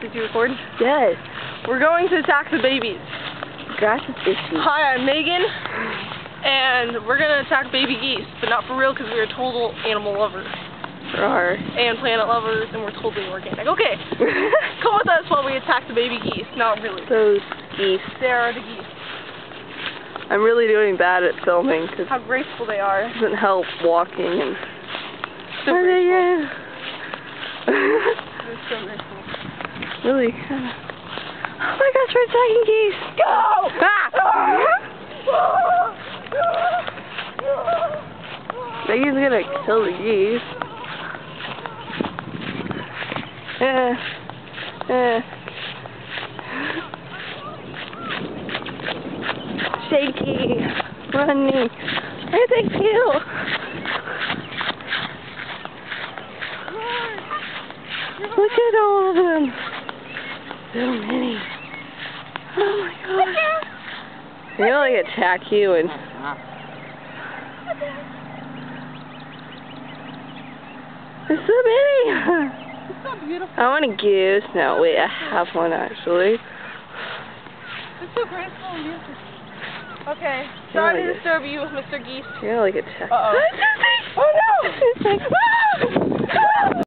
Did you record? Yes. We're going to attack the babies. Grass is itchy. Hi, I'm Megan, and we're going to attack baby geese, but not for real because we're total animal lovers. Rawr. And planet lovers, and we're totally organic. Okay, come with us while we attack the baby geese. Not really. Those geese. There are the geese. I'm really doing bad at filming because How graceful they are. it doesn't help walking and... So Are they graceful. in? They're so graceful. Really kind of... Oh my gosh, we're attacking geese! Go! Megan's gonna kill the geese. Shaky, running. Hey, thank you. Look at all of them. So many. Oh my gosh. They're gonna like attack you and. There's so many. It's so beautiful. I want a goose. No, wait, I have one actually. It's so graceful and beautiful. Okay, sorry to disturb you, Mr. Geese. You're gonna like attack. Uh-oh. Oh no! It's like, ah!